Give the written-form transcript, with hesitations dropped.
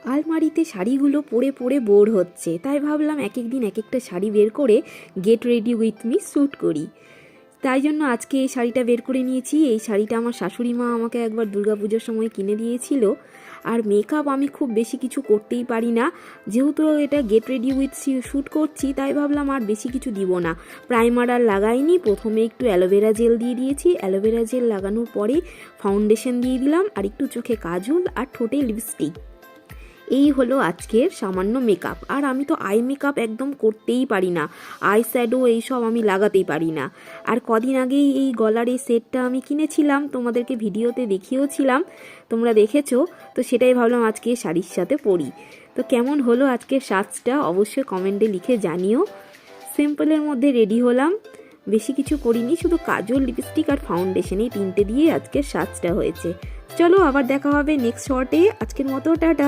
আলমারিতে শাড়িগুলো পরে পরে বোর হচ্ছে, তাই ভাবলাম এক এক দিন এক একটা শাড়ি বের করে get ready with me shoot করি। তাই জন্য আজকে এই শাড়িটা বের করে নিয়েছি। এই শাড়িটা আমার শাশুড়ি মা আমাকে একবার দুর্গাপুজোর সময় কিনে দিয়েছিল। আর মেকআপ আমি খুব বেশি কিছু করতেই পারি না, যেহেতু এটা গেট রেডি উইথ শ্যুট করছি তাই ভাবলাম আর বেশি কিছু দিব না। প্রাইমার আর লাগাইনি, প্রথমে একটু অ্যালোভেরা জেল দিয়ে দিয়েছি। অ্যালোভেরা জেল লাগানোর পরে ফাউন্ডেশন দিয়ে দিলাম, আর একটু চোখে কাজল আর ঠোঁটে লিপস্টিক। এই হলো আজকের সামান্য মেকআপ। আর আমি তো আই মেকআপ একদম করতেই পারি না, আই শ্যাডো এইসব আমি লাগাতেই পারি না। আর কদিন আগেই এই গলার এই সেটটা আমি কিনেছিলাম, তোমাদেরকে ভিডিওতে দেখিয়েওছিলাম, তোমরা দেখেছো। তো সেটাই ভাবলাম আজকে শাড়ির সাথে পরি। তো কেমন হলো আজকের সাজটা অবশ্যই কমেন্টে লিখে জানিও। সিম্পলের মধ্যে রেডি হলাম, বেশি কিছু করিনি, শুধু কাজল, লিপস্টিক আর ফাউন্ডেশন এই তিনটে দিয়ে আজকের সাজটা হয়েছে। চলো আবার দেখা হবে নেক্সট শর্টে। আজকের মতো টাটা।